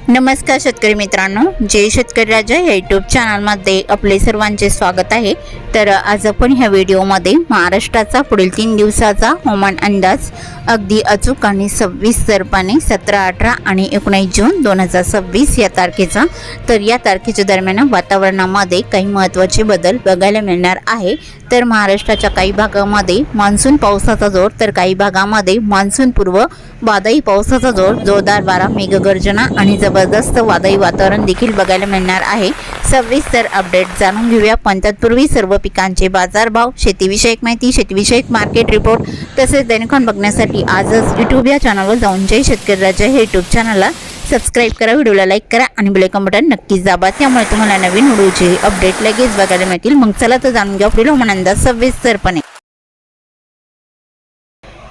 नमस्कार शेतकरी मित्रांनो, जय शेतकरी राजा या यूट्यूब चॅनलमध्ये आपले सर्वांचे स्वागत आहे। तर आज आपण ह्या व्हिडिओमध्ये महाराष्ट्राचा पुढील 3 दिवसाचा हवामान अंदाज अगदी अचूक आणि सविस्तरपणे 17, 18 आणि 19 जून 2026 या तारखेचा, तर या तारखेच्या दरम्यान वातावरणामध्ये काही महत्त्वाचे बदल बघायला मिळणार आहे। तर महाराष्ट्राच्या काही भागामध्ये मान्सून पावसाचा जोर, तर काही भागामध्ये मान्सून पूर्व वादळी पावसाचा जोर, जोरदार वारा, मेघगर्जना आणि जबरदस्त वादळी वातावरण देखील बघायला मिळणार आहे। सविस्तर अपडेट जाणून घेऊया, पण तत्पूर्वी सर्व पिकांचे बाजारभाव, शेतीविषयक माहिती, शेतीविषयक मार्केट रिपोर्ट तसेच दैनिकान बघण्यासाठी आजच यूट्यूब या चॅनलवर जाऊन जय शेतकरी राजा हे यूट्यूब चॅनलला सबस्क्राइब करा, व्हिडिओला लाईक करा आणि बेल आयकॉन बटन नक्कीच दाबा, त्यामुळे तुम्हाला नवीन व्हिडिओचे अपडेट लगेच बघायला मिळतील। मग चला तर जाणून घेऊ पुढील हवामान अंदाज सविस्तरपणे।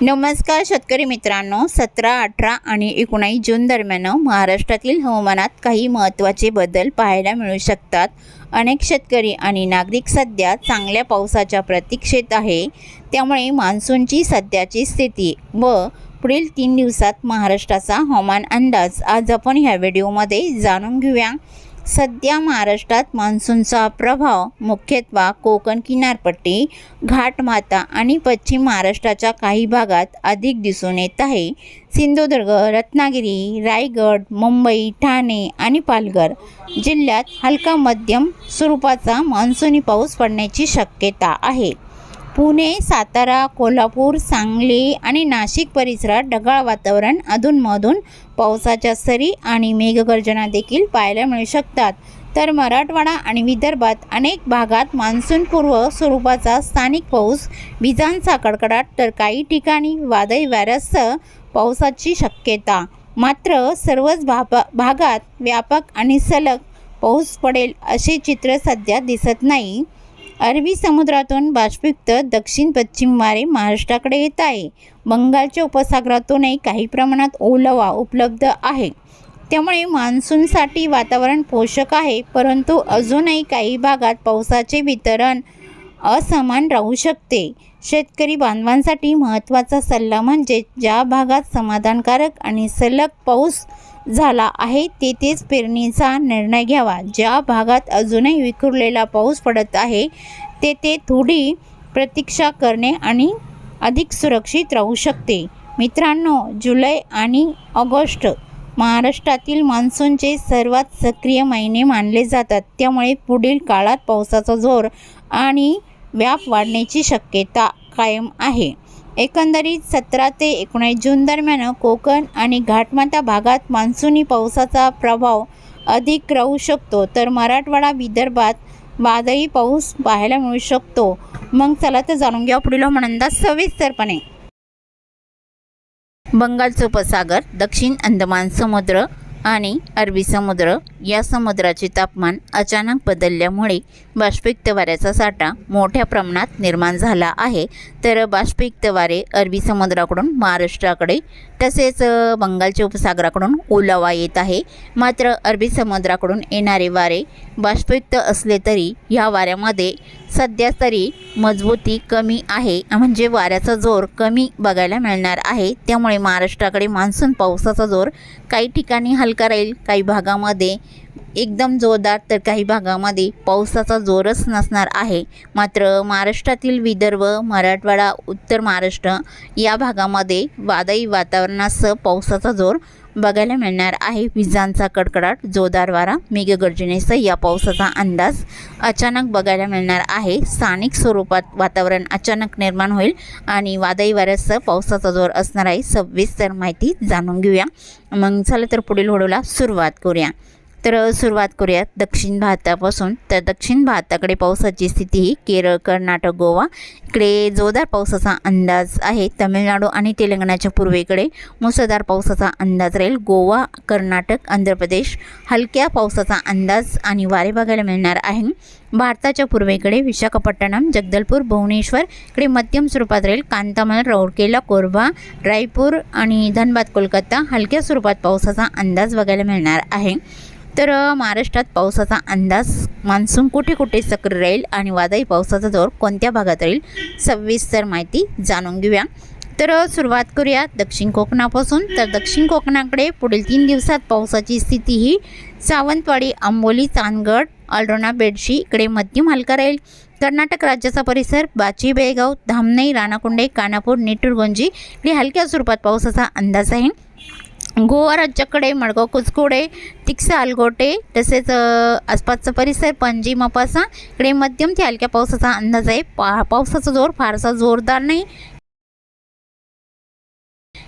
नमस्कार शेतकरी मित्रांनो, 17, 18 आणि 19 जून दरम्यान महाराष्ट्रातील हवामानात काही महत्त्वाचे बदल पाहायला मिळू शकतात। अनेक शेतकरी आणि नागरिक सध्या चांगल्या पावसाच्या प्रतीक्षेत आहे, त्यामुळे मान्सूनची सध्याची स्थिती व पुढील 3 दिवसात महाराष्ट्राचा हवामान अंदाज आज आपण ह्या व्हिडिओमध्ये जाणून घेऊया। सध्या महाराष्ट्रात मान्सूनचा प्रभाव मुख्यत्वे कोकण किनारपट्टी, घाटमाता आणि पश्चिम महाराष्ट्राच्या काही भागात अधिक दिसून येत आहे। सिंधुदुर्ग, रत्नागिरी, रायगड, मुंबई, ठाणे आणि पालघर जिल्ह्यात हलका मध्यम स्वरूपाचा मान्सूनी पाऊस पडण्याची शक्यता आहे। पुणे, सातारा, कोल्हापूर, सांगली आणि नाशिक परिसरात ढगाळ वातावरण, अधूनमधून पावसाच्या सरी आणि मेघगर्जना देखील पाहायला मिळू शकतात। तर मराठवाडा आणि विदर्भात अनेक भागात मान्सूनपूर्व स्वरूपाचा स्थानिक पाऊस, विजांचा कडकडाट, तर काही ठिकाणी वादळी वाऱ्यासह पावसाची शक्यता। मात्र सर्वच भागात व्यापक आणि सलग पाऊस पडेल असे चित्र सध्या दिसत नाही। अरबी समुद्रातून बाष्पयुक्त दक्षिण पश्चिम वारे महाराष्ट्राकडे येत आहे। बंगालच्या उपसागरातूनही काही प्रमाणात ओलावा उपलब्ध आहे, त्यामुळे मान्सूनसाठी वातावरण पोषक आहे, परंतु अजूनही काही भागात पावसाचे वितरण असमान राहू शकते। शेतकरी बांधवांसाठी महत्त्वाचा सल्ला म्हणजे ज्या भागात समाधानकारक आणि सलग पाऊस झाला आहे तेथेच पेरणीचा निर्णय घ्यावा। ज्या भागात अजूनही विखुरलेला पाऊस पडत आहे तेथे थोडी प्रतीक्षा करणे आणि अधिक सुरक्षित राहू शकते। मित्रांनो, जुलै आणि ऑगस्ट महाराष्ट्रातील मान्सूनचे सर्वात सक्रिय महिने मानले जातात, त्यामुळे पुढील काळात पावसाचा जोर आणि व्याप वाढण्याची शक्यता कायम आहे। एकंदरीत 17 ते 19 जून दरम्यान कोकण आणि घाटमाता भागात मान्सूनी पावसाचा प्रभाव अधिक राहू शकतो, तर मराठवाडा, विदर्भात वादळी पाऊस पाहायला मिळू शकतो। मग चला तर जाणून घ्या पुढील हवामान अंदाज सविस्तरपणे। बंगालचा उपसागर, दक्षिण अंदमान समुद्र आणि अरबी समुद्र या समुद्राचे तापमान अचानक बदलल्यामुळे बाष्पयुक्त वाऱ्याचा साठा मोठ्या प्रमाणात निर्माण झाला आहे। तर बाष्पयुक्त वारे अरबी समुद्राकडून महाराष्ट्राकडे तसेच बंगालच्या उपसागराकडून ओलावा येत आहे। मात्र अरबी समुद्राकडून येणारे वारे बाष्पयुक्त असले तरी ह्या वाऱ्यामध्ये सध्या तरी मजबूती कमी आहे, म्हणजे वाऱ्याचा जोर कमी बघायला मिळणार आहे। त्यामुळे महाराष्ट्राकडे मान्सून पावसाचा जोर काही ठिकाणी हलका राहील, काही भागामध्ये एकदम जोरदार, तर काही भागामध्ये पावसाचा जोरच नसणार आहे। मात्र महाराष्ट्रातील विदर्भ, मराठवाडा, उत्तर महाराष्ट्र या भागामध्ये वादळी वातावरणासह पावसाचा जोर बघायला मिळणार आहे। विजांचा कडकडाट, जोरदार वारा, मेघगर्जनेसह या पावसाचा अंदाज अचानक बघायला मिळणार आहे। स्थानिक स्वरूपात वातावरण अचानक निर्माण होईल आणि वादळी वाऱ्यासह पावसाचा जोर असणार आहे। सविस्तर माहिती जाणून घेऊया। मग चला तर पुढील व्हिडिओला सुरुवात करूया। तर सुरुवात करूयात दक्षिण भारतापासून। तर दक्षिण भारताकडे पावसाची स्थिती ही केरळ, कर्नाटक, गोवा इकडे जोरदार पावसाचा अंदाज आहे। तामिळनाडू आणि तेलंगणाच्या पूर्वेकडे मुसळधार पावसाचा अंदाज राहील। गोवा, कर्नाटक, आंध्र प्रदेश हलक्या पावसाचा अंदाज आणि वारे बघायला मिळणार आहे। भारताच्या पूर्वेकडे विशाखापट्टणम, जगदलपूर, भुवनेश्वर इकडे मध्यम स्वरूपात राहील। कांतामाल, राऊरकेला, कोरबा, रायपूर आणि धनबाद, कोलकाता हलक्या स्वरूपात पावसाचा अंदाज बघायला मिळणार आहे। तर महाराष्ट्रात पावसाचा अंदाज मान्सून कुठे कुठे सक्रिय राहील आणि वादळी पावसाचा जोर कोणत्या भागात राहील, सविस्तर माहिती जाणून घेऊया। तर सुरुवात करूया दक्षिण कोकणापासून। तर दक्षिण कोकणाकडे पुढील 3 दिवसात पावसाची स्थिती ही सावंतवाडी, आंबोली, चांदगड, अल्टोना, बेडशी इकडे मध्यम हलका राहील। कर्नाटक राज्याचा परिसर बाची, बेळगाव, धामणई, राणाकुंडे, कानापूर, निटूरगंजी इकडे हलक्या स्वरूपात पावसाचा अंदाज आहे। गोवा राज्याकडे मडगाव, कुचकोडे, तिक्सा, आलगोटे तसेच आसपासचा परिसर पणजी, मपासा इकडे मध्यम ते हलक्या पावसाचा अंदाज आहे। पावसाचा जोर फारसा जोरदार नाही।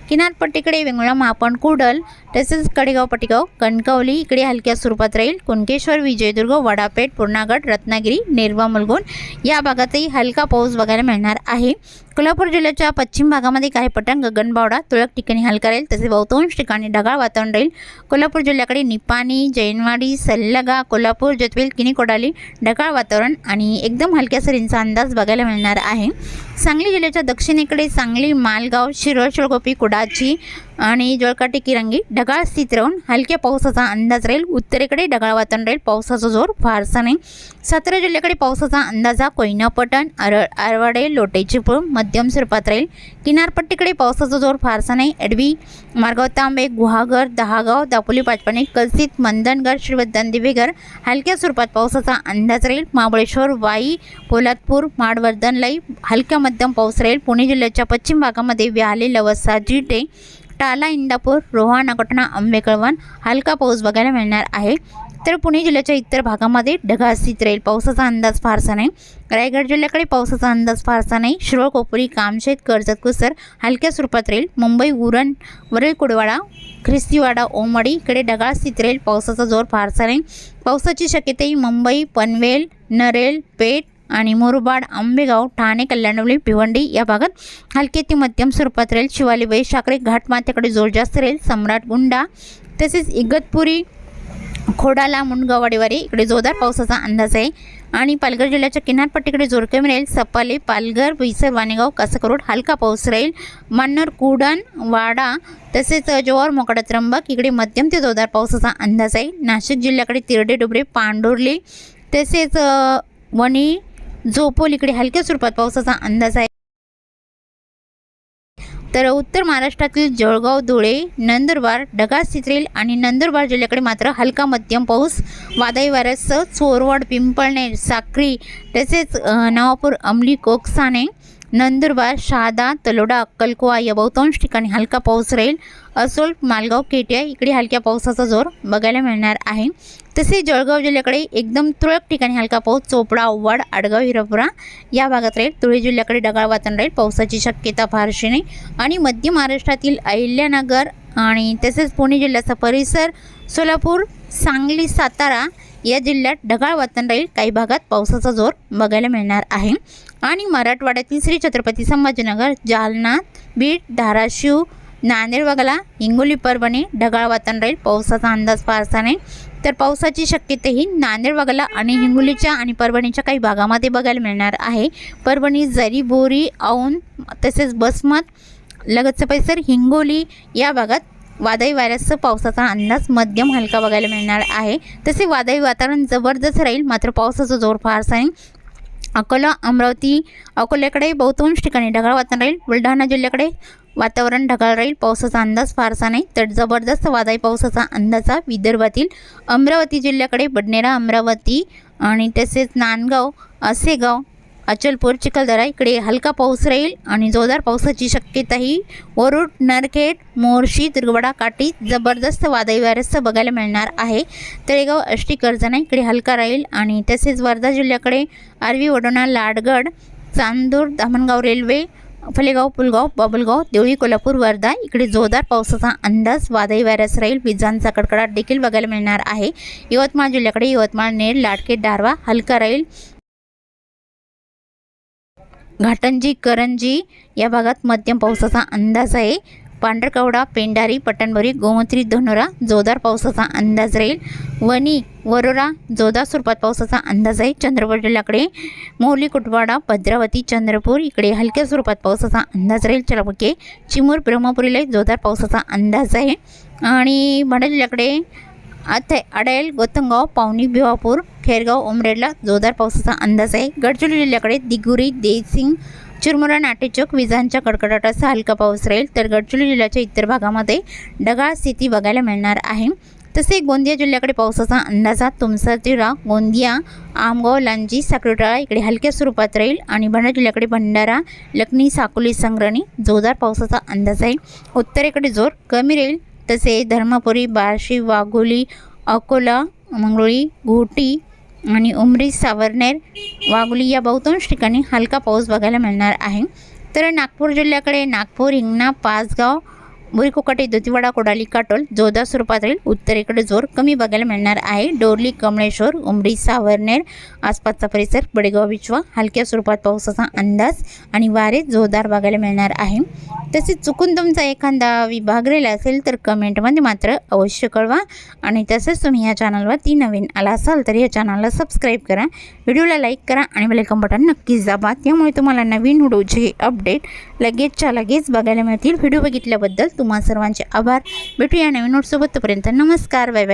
किनारपट्टीकडे वेंगुर्ला, मापण, कुडल तसेच कडेगाव, पटेगाव, कणकवली इकडे हलक्या स्वरूपात राहील। कुणकेश्वर, विजयदुर्ग, वडापेठ, पूर्णागड, रत्नागिरी, नेरवा, मुलगुण या भागातही हलका पाऊस बघायला मिळणार आहे। कोल्हापूर जिल्ह्याच्या पश्चिम भागामध्ये काही पट्ट्यां गगनबावडा तुरळक ठिकाणी हलका राहील, तसेच बहुतांश ठिकाणी ढगाळ वातावरण राहील। कोल्हापूर जिल्ह्याकडे निपाणी, जैनवाडी, सल्लगा, कोल्हापूर, जतवेल, किनीकोडाली ढगाळ वातावरण आणि एकदम हलक्या सरींचा अंदाज बघायला मिळणार आहे। सांगली जिल्ह्याच्या दक्षिणेकडे सांगली, मालगाव, शिरोळ, शिळगोपी, कुडाची आणि जळकाटी, किरंगी ढगाळ स्थित राहून हलक्या पावसाचा अंदाज राहील। उत्तरेकडे ढगाळ वातावरण राहील, पावसाचा जोर फारसा नाही। सातारा जिल्ह्याकडे पावसाचा अंदाज कोयना, पटण, आरवाडे, लोटेचिपूर मध्यम स्वरूपात राहील। किनारपट्टीकडे पावसाचा जोर फारसा नाही। एडवी, मारगाव, तांबे, गुहागर, दहागाव, दापोली, पाचपाणी, कलसीत, मंदनगड, श्रीवर्धन, दिवेघर हलक्या स्वरूपात पावसाचा अंदाज राहील। महाबळेश्वर, वाई, पोलादपूर, माडवर्धन, लई हलक्या मध्यम पाऊस राहील। पुणे जिल्ह्याच्या पश्चिम भागामध्ये व्याले, लवसा, जिटे, टाला, इंदापूर, रोहा, नकोटणा, आंबेकळवण हलका पाऊस बघायला मिळणार आहे। तर पुणे जिल्ह्याच्या इतर भागामध्ये ढगाळ स्थित राहील, पावसाचा अंदाज फारसा नाही। रायगड जिल्ह्याकडे पावसाचा अंदाज फारसा नाही। शिरोळ, कोपरी, कामशेत, कर्जत, कुसर हलक्या स्वरूपात राहील। मुंबई, उरण, वरळी, कुडवाडा, ख्रिस्तीवाडा, ओमवाडी इकडे ढगाळ स्थित राहील, पावसाचा जोर फारसा नाही। पावसाची शक्यताही मुंबई, पनवेल, नरेल, पेठ आणि मुरबाड, आंबेगाव, ठाणे, कल्याणवली, भिवंडी या भागात हलके ते मध्यम स्वरूपात राहील। शिवाली, वैशाखरे, घाटमाथ्याकडे जोर जास्त राहील। सम्राट, गुंडा तसेच इगतपुरी, खोडाला, मुंडगाव, वाडेवाडी इकडे जोरदार पावसाचा अंदाज आहे। आणि पालघर जिल्ह्याच्या किनारपट्टीकडे जोर कमी राहील। सपाले, पालघर, बोईसर, वाणेगाव, कासकरोड हलका पाऊस राहील। मान्नर, कुडण, वाडा तसेच जव्हार, मोखाडा, त्र्यंबक इकडे मध्यम ते जोरदार पावसाचा अंदाज आहे। नाशिक जिल्ह्याकडे तिरडे, डुबरे, पांडुर्ली तसेच वणी, झोपोल इकडे हलक्या स्वरूपात पावसाचा अंदाज आहे। तर उत्तर महाराष्ट्रातील जळगाव, धुळे, नंदुरबार ढगाळ स्थित राहील आणि नंदुरबार जिल्ह्याकडे मात्र हलका मध्यम पाऊस वादळी वाऱ्यासह चोरवड, पिंपळनेर, साक्री तसेच नवापूर, अंमली, कोकसाने, नंदुरबार, शहादा, तलोडा, अक्कलकोवा या बहुतांश ठिकाणी हलका पाऊस राहील। असोल, मालगाव, केटिया इकडे हलक्या पावसाचा जोर बघायला मिळणार आहे। तसेच जळगाव जिल्ह्याकडे एकदम तुरळक ठिकाणी हलका पाऊस चोपडा, औवाड, आडगाव, हिरापुरा या भागात राहील। धुळे जिल्ह्याकडे ढगाळ वातावरण राहील, पावसाची शक्यता फारशी नाही। आणि मध्य महाराष्ट्रातील अहिल्यानगर आणि तसेच पुणे जिल्ह्याचा परिसर, सोलापूर, सांगली, सातारा या जिल्ह्यात ढगाळ वातावरण राहील, काही भागात पावसाचा जोर बघायला मिळणार आहे। आणि मराठवाड्यातील श्री छत्रपती संभाजीनगर, जालना, बीड, धाराशिव, नांदेड वगळा, हिंगोली, परभणी ढगाळ वातावरण राहील, पावसाचा अंदाज फारसा नाही। तर पावसाची शक्यता ही नांदेड वगळा आणि हिंगोलीच्या आणि परभणीच्या काही भागामध्ये बघायला मिळणार आहे। परभणी, जरी, बोरी, औंध तसेच बसमत लगतचा परिसर, हिंगोली या भागात वादळी वाऱ्यासह पावसाचा अंदाज मध्यम हलका बघायला मिळणार आहे। तसे वादळी वातावरण जबरदस्त राहील, मात्र पावसाचा जोर फारसा नाही। अकोला, अमरावती, अकोल्याकडे बहुतांश ठिकाणी ढगाळ वातावरण राहील। बुलढाणा जिल्ह्याकडे वातावरण ढगाळ राहील, पावसाचा अंदाज फारसा नाही। तर जबरदस्त वादळी पावसाचा अंदाजा विदर्भातील अमरावती जिल्ह्याकडे बडनेरा, अमरावती आणि तसेच नांदगाव, असेगाव, अचलपूर, चिखलदरा इकडे हलका पाऊस राहील आणि जोरदार पावसाची शक्यताही वरुड, नरखेड, मोर्शी, दुर्गवाडा, काटी जबरदस्त वादळी वाऱ्यासह बघायला मिळणार आहे। तळेगाव, आष्टी, कर्जत इकडे हलका राहील आणि तसेच वर्धा जिल्ह्याकडे आर्वी, वडोणा, लाडगड, चांदूर, धामणगाव रेल्वे, फलेगाव, पुलगाव, बाबुलगाव, देवळी, कोल्हापूर, वर्धा इकडे जोरदार पावसाचा अंदाज वादळी वाऱ्यास राहील, विजांचा कडकडाट देखील बघायला मिळणार आहे। यवतमाळ जिल्ह्याकडे यवतमाळ, नेर, लाडखेड, दारवा हलका राहील। घाटंजी, करंजी या भागात मध्यम पावसाचा अंदाज आहे। पांढरकवडा, पेंढारी, पटणबोरी, गोमती, धनोरा जोरदार पावसाचा अंदाज राहील। वणी, वरोरा जोरदार स्वरूपात पावसाचा अंदाज आहे। चंद्रपूर जिल्ह्याकडे मोहली, कुटवाडा, भद्रावती, चंद्रपूर इकडे हलक्या स्वरूपात पावसाचा अंदाज राहील। चलापुके, चिमूर, ब्रह्मपुरीला जोरदार पावसाचा अंदाज आहे। आणि भंडारा जिल्ह्याकडे अडेल, गोतंगाव, पावनी, भिवापूर, खेरगाव, उमरेडला जोरदार पावसाचा अंदाज आहे। गडचिरोली जिल्ह्याकडे दिगुरी, देसिंग, चिरमुरा नाटेचोक विजांच्या कडकडाटाचा हलका पाऊस राहील, तर गडचिरोली जिल्ह्याच्या इतर भागामध्ये ढगाळ स्थिती बघायला मिळणार आहे। तसे गोंदिया जिल्ह्याकडे पावसाचा अंदाज तुमसरतीरा, गोंदिया, आमगाव, लांजी, साक्रीटाळा इकडे हलक्या स्वरूपात राहील आणि भंडारा जिल्ह्याकडे भंडारा, लखनी, साकोली, संग्रणी जोरदार पावसाचा अंदाज आहे। उत्तरेकडे जोर कमी राहील। तसे धर्मपुरी, बार्शी, वाघोली, अकोला, मंगळुळी, घोटी आणि उमरी, सावरनेर, वाघोली या बहुतांश ठिकाणी हलका पाऊस बघायला मिळणार आहे। तर नागपूर जिल्ह्याकडे नागपूर, हिंगणा, पाचगाव, बुरीकोकाटे, दुतिवाडा, कोडाली, काटोल जोरदार स्वरूपात राहील। उत्तरेकडे जोर कमी बघायला मिळणार आहे। डोरली, कमळेश्वर, उमरी, सावरनेर आसपासचा परिसर, बडेगाव, बिचवा हलक्या स्वरूपात पावसाचा अंदाज आणि वारे जोरदार बघायला मिळणार आहे। तसेच चुकून तुमचा एखादा विभाग राहिला असेल तर कमेंटमध्ये मात्र अवश्य कळवा। आणि तसंच तुम्ही या चॅनलवरती नवीन आला असाल तर या चॅनलला सबस्क्राईब करा, व्हिडिओला लाईक करा आणि बेल आयकॉन बटन नक्कीच दाबा, त्यामुळे तुम्हाला नवीन व्हिडिओचे अपडेट लगेचच्या लगेच बघायला मिळतील। व्हिडिओ बघितल्याबद्दल तुम्हा सर्वांचे आभार। भेटूया नवीन नोटसोबत, तोपर्यंत नमस्कार, बाय बाय।